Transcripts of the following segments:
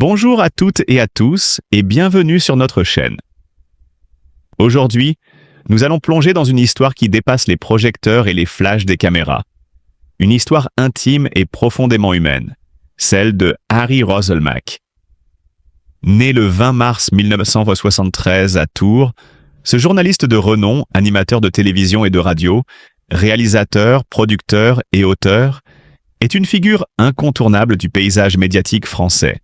Bonjour à toutes et à tous et bienvenue sur notre chaîne. Aujourd'hui, nous allons plonger dans une histoire qui dépasse les projecteurs et les flashs des caméras. Une histoire intime et profondément humaine, celle de Harry Röselmack. Né le 20 mars 1973 à Tours, ce journaliste de renom, animateur de télévision et de radio, réalisateur, producteur et auteur, est une figure incontournable du paysage médiatique français.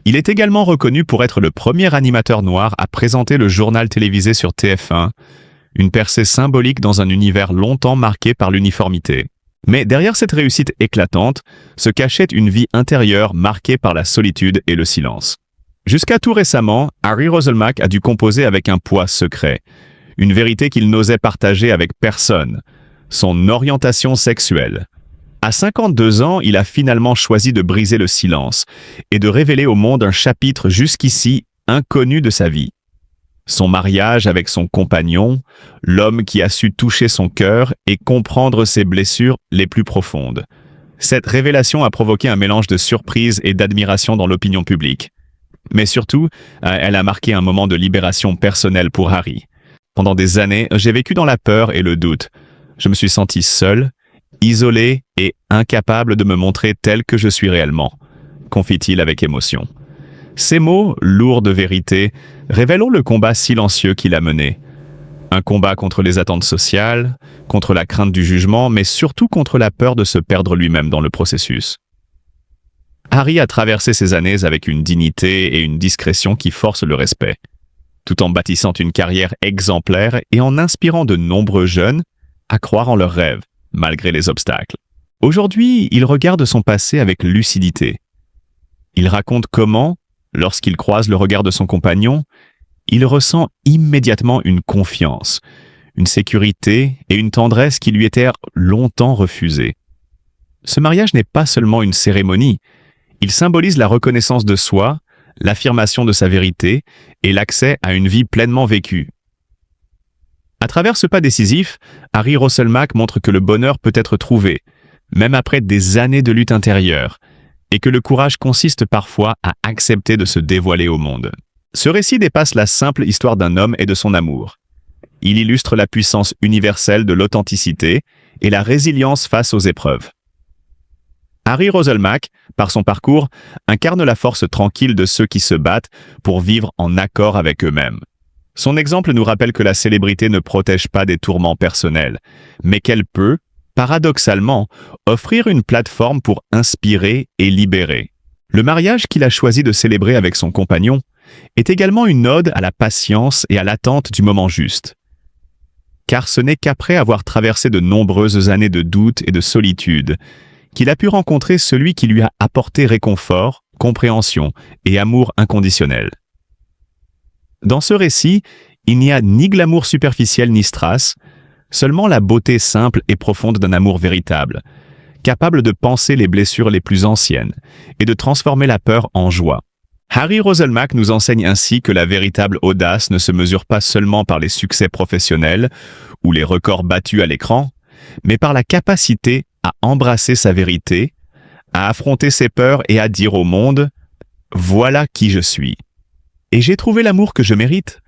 Il est également reconnu pour être le premier animateur noir à présenter le journal télévisé sur TF1, une percée symbolique dans un univers longtemps marqué par l'uniformité. Mais derrière cette réussite éclatante, se cachait une vie intérieure marquée par la solitude et le silence. Jusqu'à tout récemment, Harry Röselmack a dû composer avec un poids secret, une vérité qu'il n'osait partager avec personne, son orientation sexuelle. À 52 ans, il a finalement choisi de briser le silence et de révéler au monde un chapitre jusqu'ici inconnu de sa vie. Son mariage avec son compagnon, l'homme qui a su toucher son cœur et comprendre ses blessures les plus profondes. Cette révélation a provoqué un mélange de surprise et d'admiration dans l'opinion publique. Mais surtout, elle a marqué un moment de libération personnelle pour Harry. Pendant des années, j'ai vécu dans la peur et le doute. Je me suis senti seul, isolé et incapable de me montrer tel que je suis réellement, confie-t-il avec émotion. Ces mots, lourds de vérité, révèlent le combat silencieux qu'il a mené. Un combat contre les attentes sociales, contre la crainte du jugement, mais surtout contre la peur de se perdre lui-même dans le processus. Harry a traversé ces années avec une dignité et une discrétion qui forcent le respect, tout en bâtissant une carrière exemplaire et en inspirant de nombreux jeunes à croire en leurs rêves, malgré les obstacles. Aujourd'hui, il regarde son passé avec lucidité. Il raconte comment, lorsqu'il croise le regard de son compagnon, il ressent immédiatement une confiance, une sécurité et une tendresse qui lui étaient longtemps refusées. Ce mariage n'est pas seulement une cérémonie, il symbolise la reconnaissance de soi, l'affirmation de sa vérité et l'accès à une vie pleinement vécue. À travers ce pas décisif, Harry Röselmack montre que le bonheur peut être trouvé, même après des années de lutte intérieure, et que le courage consiste parfois à accepter de se dévoiler au monde. Ce récit dépasse la simple histoire d'un homme et de son amour. Il illustre la puissance universelle de l'authenticité et la résilience face aux épreuves. Harry Röselmack, par son parcours, incarne la force tranquille de ceux qui se battent pour vivre en accord avec eux-mêmes. Son exemple nous rappelle que la célébrité ne protège pas des tourments personnels, mais qu'elle peut, paradoxalement, offrir une plateforme pour inspirer et libérer. Le mariage qu'il a choisi de célébrer avec son compagnon est également une ode à la patience et à l'attente du moment juste. Car ce n'est qu'après avoir traversé de nombreuses années de doute et de solitude qu'il a pu rencontrer celui qui lui a apporté réconfort, compréhension et amour inconditionnel. Dans ce récit, il n'y a ni glamour superficiel ni strass, seulement la beauté simple et profonde d'un amour véritable, capable de panser les blessures les plus anciennes et de transformer la peur en joie. Harry Röselmack nous enseigne ainsi que la véritable audace ne se mesure pas seulement par les succès professionnels ou les records battus à l'écran, mais par la capacité à embrasser sa vérité, à affronter ses peurs et à dire au monde « Voilà qui je suis ». Et j'ai trouvé l'amour que je mérite.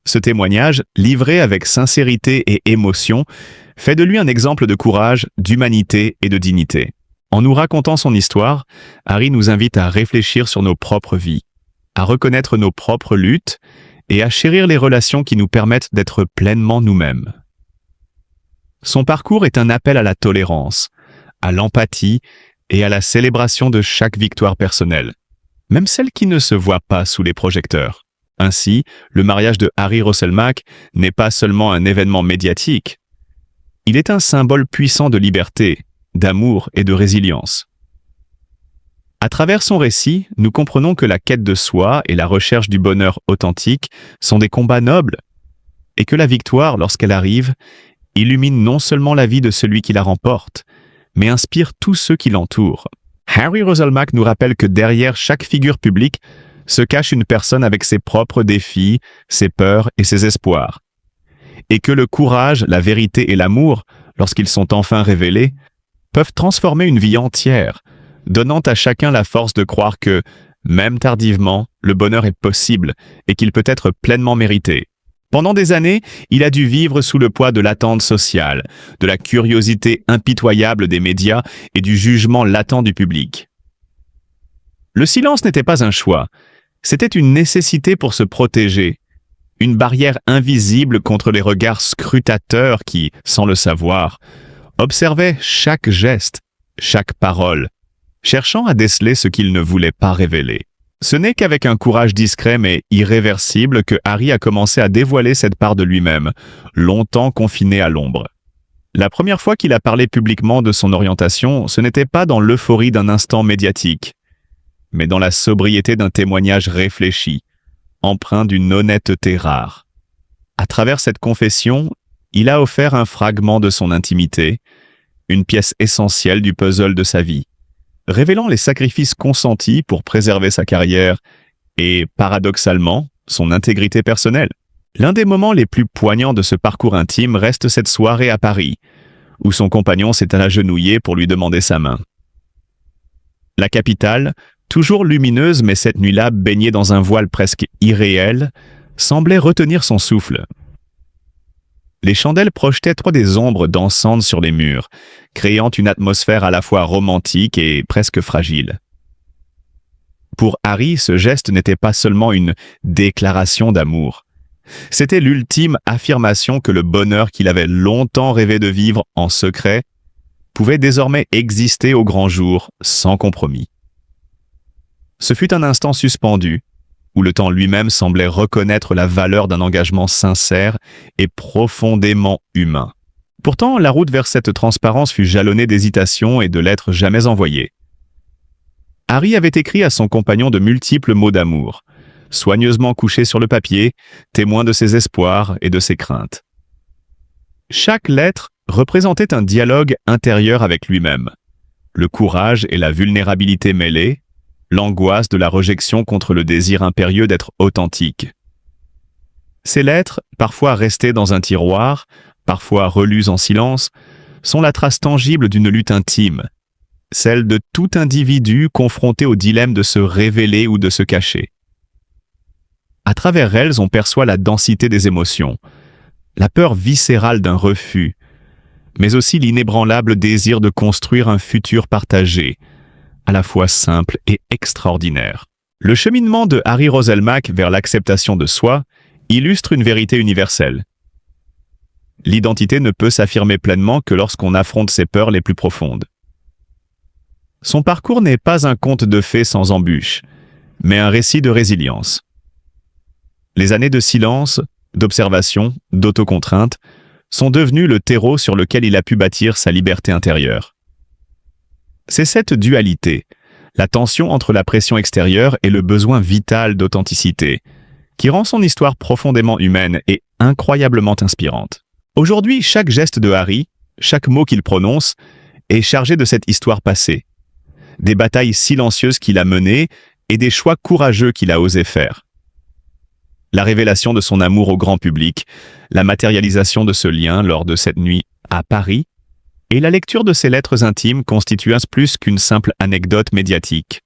Ce témoignage, livré avec sincérité et émotion, fait de lui un exemple de courage, d'humanité et de dignité. En nous racontant son histoire, Harry nous invite à réfléchir sur nos propres vies, à reconnaître nos propres luttes et à chérir les relations qui nous permettent d'être pleinement nous-mêmes. Son parcours est un appel à la tolérance, à l'empathie et à la célébration de chaque victoire personnelle, même celle qui ne se voit pas sous les projecteurs. Ainsi, le mariage de Harry Röselmack n'est pas seulement un événement médiatique, il est un symbole puissant de liberté, d'amour et de résilience. À travers son récit, nous comprenons que la quête de soi et la recherche du bonheur authentique sont des combats nobles, et que la victoire, lorsqu'elle arrive, illumine non seulement la vie de celui qui la remporte, mais inspire tous ceux qui l'entourent. Harry Röselmack nous rappelle que derrière chaque figure publique se cache une personne avec ses propres défis, ses peurs et ses espoirs. Et que le courage, la vérité et l'amour, lorsqu'ils sont enfin révélés, peuvent transformer une vie entière, donnant à chacun la force de croire que, même tardivement, le bonheur est possible et qu'il peut être pleinement mérité. Pendant des années, il a dû vivre sous le poids de l'attente sociale, de la curiosité impitoyable des médias et du jugement latent du public. Le silence n'était pas un choix, c'était une nécessité pour se protéger, une barrière invisible contre les regards scrutateurs qui, sans le savoir, observaient chaque geste, chaque parole, cherchant à déceler ce qu'il ne voulait pas révéler. Ce n'est qu'avec un courage discret mais irréversible que Harry a commencé à dévoiler cette part de lui-même, longtemps confiné à l'ombre. La première fois qu'il a parlé publiquement de son orientation, ce n'était pas dans l'euphorie d'un instant médiatique, mais dans la sobriété d'un témoignage réfléchi, empreint d'une honnêteté rare. À travers cette confession, il a offert un fragment de son intimité, une pièce essentielle du puzzle de sa vie, révélant les sacrifices consentis pour préserver sa carrière et, paradoxalement, son intégrité personnelle. L'un des moments les plus poignants de ce parcours intime reste cette soirée à Paris, où son compagnon s'est agenouillé pour lui demander sa main. La capitale, toujours lumineuse mais cette nuit-là baignée dans un voile presque irréel, semblait retenir son souffle. Les chandelles projetaient des ombres dansantes sur les murs, créant une atmosphère à la fois romantique et presque fragile. Pour Harry, ce geste n'était pas seulement une déclaration d'amour. C'était l'ultime affirmation que le bonheur qu'il avait longtemps rêvé de vivre en secret pouvait désormais exister au grand jour, sans compromis. Ce fut un instant suspendu, où le temps lui-même semblait reconnaître la valeur d'un engagement sincère et profondément humain. Pourtant, la route vers cette transparence fut jalonnée d'hésitations et de lettres jamais envoyées. Harry avait écrit à son compagnon de multiples mots d'amour, soigneusement couchés sur le papier, témoins de ses espoirs et de ses craintes. Chaque lettre représentait un dialogue intérieur avec lui-même, le courage et la vulnérabilité mêlés, l'angoisse de la rejection contre le désir impérieux d'être authentique. Ces lettres, parfois restées dans un tiroir, parfois relues en silence, sont la trace tangible d'une lutte intime, celle de tout individu confronté au dilemme de se révéler ou de se cacher. À travers elles, on perçoit la densité des émotions, la peur viscérale d'un refus, mais aussi l'inébranlable désir de construire un futur partagé, à la fois simple et extraordinaire. Le cheminement de Harry Roselmack vers l'acceptation de soi illustre une vérité universelle. L'identité ne peut s'affirmer pleinement que lorsqu'on affronte ses peurs les plus profondes. Son parcours n'est pas un conte de fées sans embûches, mais un récit de résilience. Les années de silence, d'observation, d'autocontrainte sont devenues le terreau sur lequel il a pu bâtir sa liberté intérieure. C'est cette dualité, la tension entre la pression extérieure et le besoin vital d'authenticité, qui rend son histoire profondément humaine et incroyablement inspirante. Aujourd'hui, chaque geste de Harry, chaque mot qu'il prononce, est chargé de cette histoire passée, des batailles silencieuses qu'il a menées et des choix courageux qu'il a osé faire. La révélation de son amour au grand public, la matérialisation de ce lien lors de cette nuit à Paris, et la lecture de ces lettres intimes constituent plus qu'une simple anecdote médiatique.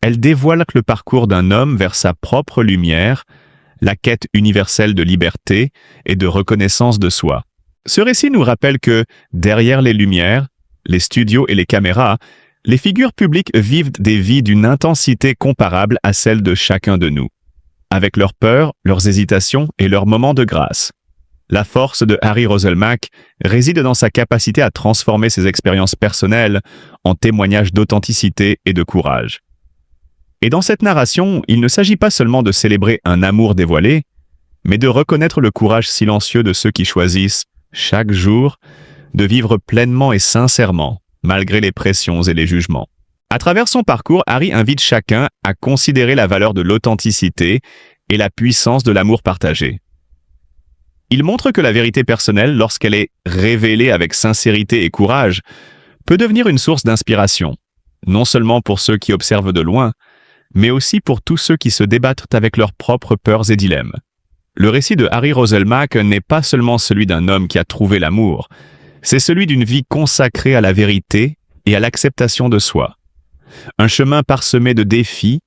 Elle dévoile le parcours d'un homme vers sa propre lumière, la quête universelle de liberté et de reconnaissance de soi. Ce récit nous rappelle que, derrière les lumières, les studios et les caméras, les figures publiques vivent des vies d'une intensité comparable à celle de chacun de nous, avec leurs peurs, leurs hésitations et leurs moments de grâce. La force de Harry Roselmack réside dans sa capacité à transformer ses expériences personnelles en témoignages d'authenticité et de courage. Et dans cette narration, il ne s'agit pas seulement de célébrer un amour dévoilé, mais de reconnaître le courage silencieux de ceux qui choisissent, chaque jour, de vivre pleinement et sincèrement, malgré les pressions et les jugements. À travers son parcours, Harry invite chacun à considérer la valeur de l'authenticité et la puissance de l'amour partagé. Il montre que la vérité personnelle, lorsqu'elle est révélée avec sincérité et courage, peut devenir une source d'inspiration, non seulement pour ceux qui observent de loin, mais aussi pour tous ceux qui se débattent avec leurs propres peurs et dilemmes. Le récit de Harry Roselmack n'est pas seulement celui d'un homme qui a trouvé l'amour, c'est celui d'une vie consacrée à la vérité, et à l'acceptation de soi. Un chemin parsemé de défis,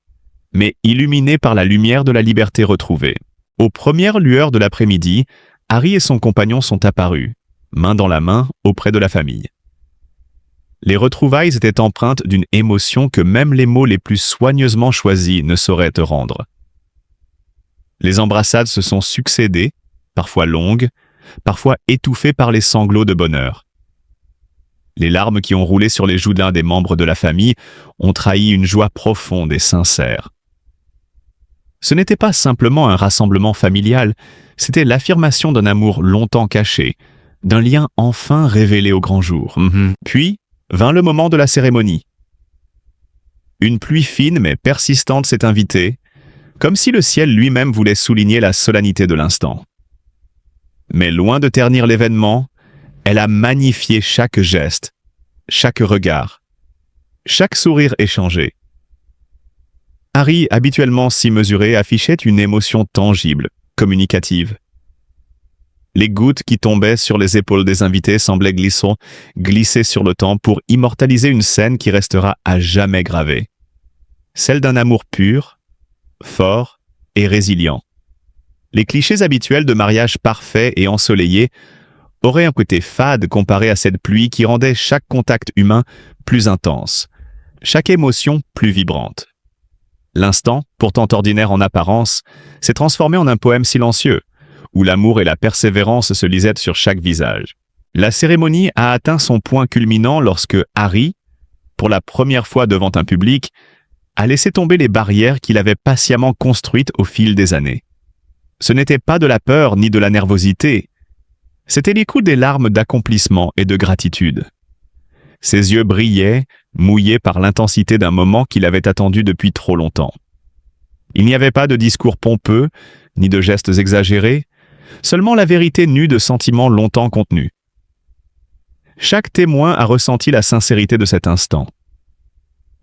mais illuminé par la lumière de la liberté retrouvée. Aux premières lueurs de l'après-midi, Harry et son compagnon sont apparus, main dans la main, auprès de la famille. Les retrouvailles étaient empreintes d'une émotion que même les mots les plus soigneusement choisis ne sauraient te rendre. Les embrassades se sont succédées, parfois longues, parfois étouffées par les sanglots de bonheur. Les larmes qui ont roulé sur les joues d'un des membres de la famille ont trahi une joie profonde et sincère. Ce n'était pas simplement un rassemblement familial, c'était l'affirmation d'un amour longtemps caché, d'un lien enfin révélé au grand jour. Puis vint le moment de la cérémonie. Une pluie fine mais persistante s'est invitée, comme si le ciel lui-même voulait souligner la solennité de l'instant. Mais loin de ternir l'événement, elle a magnifié chaque geste, chaque regard, chaque sourire échangé. Harry, habituellement si mesuré, affichait une émotion tangible, communicative. Les gouttes qui tombaient sur les épaules des invités semblaient glisser sur le temps pour immortaliser une scène qui restera à jamais gravée. Celle d'un amour pur, fort et résilient. Les clichés habituels de mariage parfait et ensoleillé auraient un côté fade comparé à cette pluie qui rendait chaque contact humain plus intense, chaque émotion plus vibrante. L'instant, pourtant ordinaire en apparence, s'est transformé en un poème silencieux, où l'amour et la persévérance se lisaient sur chaque visage. La cérémonie a atteint son point culminant lorsque Harry, pour la première fois devant un public, a laissé tomber les barrières qu'il avait patiemment construites au fil des années. Ce n'était pas de la peur ni de la nervosité, c'était l'écho des larmes d'accomplissement et de gratitude. Ses yeux brillaient, mouillés par l'intensité d'un moment qu'il avait attendu depuis trop longtemps. Il n'y avait pas de discours pompeux, ni de gestes exagérés, seulement la vérité nue de sentiments longtemps contenus. Chaque témoin a ressenti la sincérité de cet instant.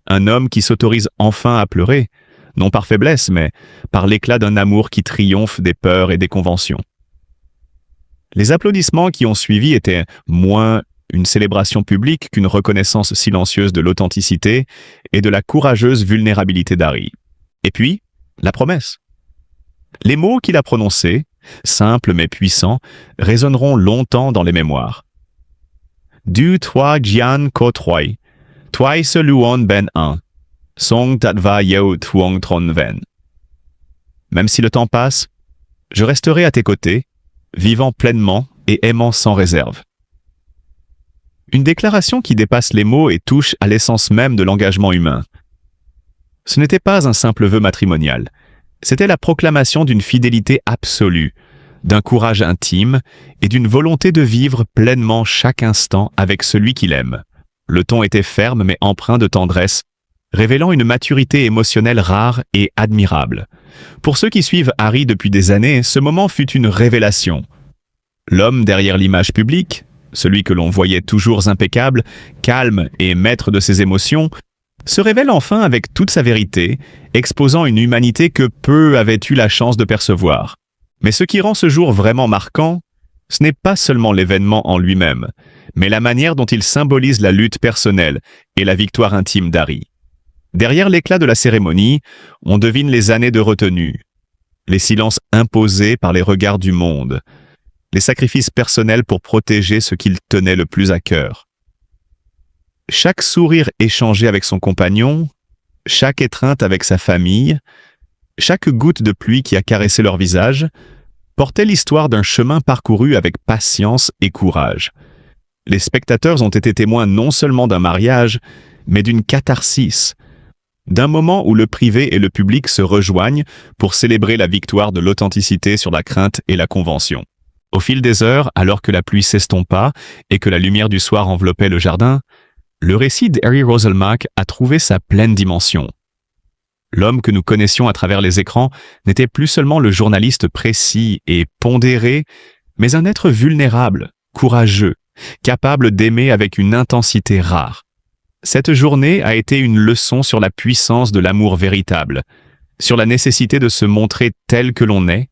Un homme qui s'autorise enfin à pleurer, non par faiblesse, mais par l'éclat d'un amour qui triomphe des peurs et des conventions. Les applaudissements qui ont suivi étaient moins une célébration publique qu'une reconnaissance silencieuse de l'authenticité et de la courageuse vulnérabilité d'Harry. Et puis, la promesse. Les mots qu'il a prononcés, simples mais puissants, résonneront longtemps dans les mémoires. Du toi Jian ko troi, toi se luon ben un, song tatva yeo tuong tron ven. Même si le temps passe, je resterai à tes côtés, vivant pleinement et aimant sans réserve. Une déclaration qui dépasse les mots et touche à l'essence même de l'engagement humain. Ce n'était pas un simple vœu matrimonial, c'était la proclamation d'une fidélité absolue, d'un courage intime et d'une volonté de vivre pleinement chaque instant avec celui qu'il aime. Le ton était ferme mais empreint de tendresse, révélant une maturité émotionnelle rare et admirable. Pour ceux qui suivent Harry depuis des années, ce moment fut une révélation. L'homme derrière l'image publique, celui que l'on voyait toujours impeccable, calme et maître de ses émotions, se révèle enfin avec toute sa vérité, exposant une humanité que peu avaient eu la chance de percevoir. Mais ce qui rend ce jour vraiment marquant, ce n'est pas seulement l'événement en lui-même, mais la manière dont il symbolise la lutte personnelle et la victoire intime d'Harry. Derrière l'éclat de la cérémonie, on devine les années de retenue, les silences imposés par les regards du monde, les sacrifices personnels pour protéger ce qu'il tenait le plus à cœur. Chaque sourire échangé avec son compagnon, chaque étreinte avec sa famille, chaque goutte de pluie qui a caressé leur visage, portait l'histoire d'un chemin parcouru avec patience et courage. Les spectateurs ont été témoins non seulement d'un mariage, mais d'une catharsis, d'un moment où le privé et le public se rejoignent pour célébrer la victoire de l'authenticité sur la crainte et la convention. Au fil des heures, alors que la pluie s'estompa et que la lumière du soir enveloppait le jardin, le récit d'Harry Roselmack a trouvé sa pleine dimension. L'homme que nous connaissions à travers les écrans n'était plus seulement le journaliste précis et pondéré, mais un être vulnérable, courageux, capable d'aimer avec une intensité rare. Cette journée a été une leçon sur la puissance de l'amour véritable, sur la nécessité de se montrer tel que l'on est,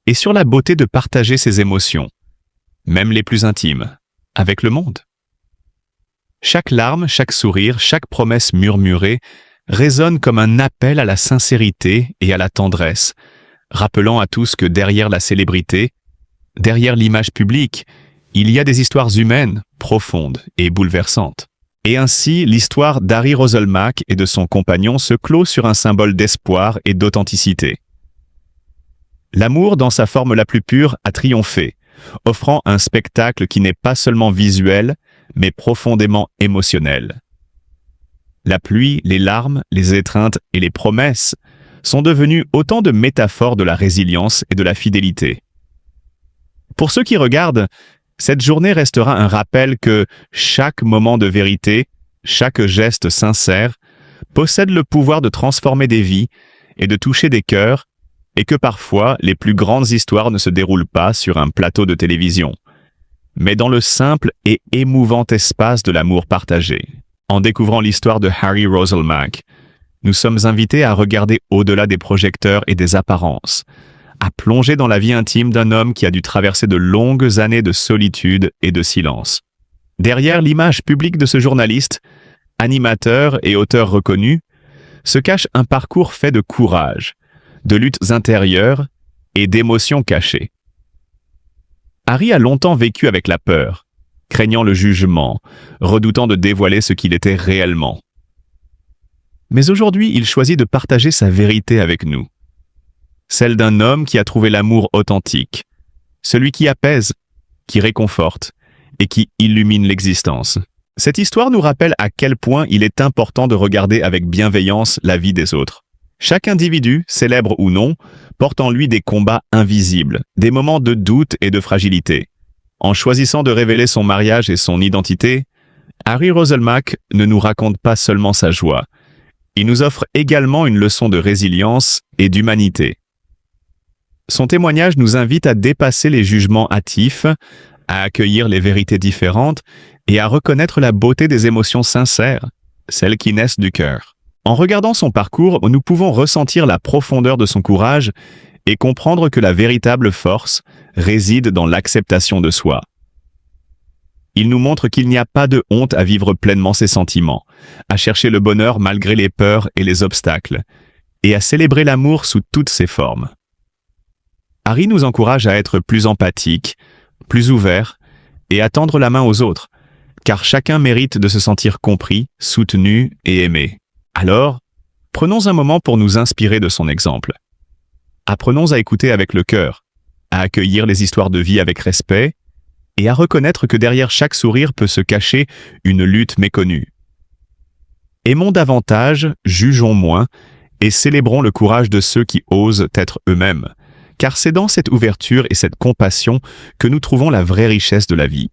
et sur la beauté de partager ses émotions, même les plus intimes, avec le monde. Chaque larme, chaque sourire, chaque promesse murmurée résonne comme un appel à la sincérité et à la tendresse, rappelant à tous que derrière la célébrité, derrière l'image publique, il y a des histoires humaines, profondes et bouleversantes. Et ainsi, l'histoire d'Harry Roselmack et de son compagnon se clôt sur un symbole d'espoir et d'authenticité. L'amour, dans sa forme la plus pure, a triomphé, offrant un spectacle qui n'est pas seulement visuel, mais profondément émotionnel. La pluie, les larmes, les étreintes et les promesses sont devenues autant de métaphores de la résilience et de la fidélité. Pour ceux qui regardent, cette journée restera un rappel que chaque moment de vérité, chaque geste sincère, possède le pouvoir de transformer des vies et de toucher des cœurs, et que parfois les plus grandes histoires ne se déroulent pas sur un plateau de télévision, mais dans le simple et émouvant espace de l'amour partagé. En découvrant l'histoire de Harry Roselmack, nous sommes invités à regarder au-delà des projecteurs et des apparences, à plonger dans la vie intime d'un homme qui a dû traverser de longues années de solitude et de silence. Derrière l'image publique de ce journaliste, animateur et auteur reconnu, se cache un parcours fait de courage, de luttes intérieures et d'émotions cachées. Harry a longtemps vécu avec la peur, craignant le jugement, redoutant de dévoiler ce qu'il était réellement. Mais aujourd'hui, il choisit de partager sa vérité avec nous. Celle d'un homme qui a trouvé l'amour authentique, celui qui apaise, qui réconforte et qui illumine l'existence. Cette histoire nous rappelle à quel point il est important de regarder avec bienveillance la vie des autres. Chaque individu, célèbre ou non, porte en lui des combats invisibles, des moments de doute et de fragilité. En choisissant de révéler son mariage et son identité, Harry Roselmack ne nous raconte pas seulement sa joie, il nous offre également une leçon de résilience et d'humanité. Son témoignage nous invite à dépasser les jugements hâtifs, à accueillir les vérités différentes et à reconnaître la beauté des émotions sincères, celles qui naissent du cœur. En regardant son parcours, nous pouvons ressentir la profondeur de son courage et comprendre que la véritable force réside dans l'acceptation de soi. Il nous montre qu'il n'y a pas de honte à vivre pleinement ses sentiments, à chercher le bonheur malgré les peurs et les obstacles, et à célébrer l'amour sous toutes ses formes. Harry nous encourage à être plus empathiques, plus ouverts, et à tendre la main aux autres, car chacun mérite de se sentir compris, soutenu et aimé. Alors, prenons un moment pour nous inspirer de son exemple. Apprenons à écouter avec le cœur, à accueillir les histoires de vie avec respect, et à reconnaître que derrière chaque sourire peut se cacher une lutte méconnue. Aimons davantage, jugeons moins, et célébrons le courage de ceux qui osent être eux-mêmes, car c'est dans cette ouverture et cette compassion que nous trouvons la vraie richesse de la vie.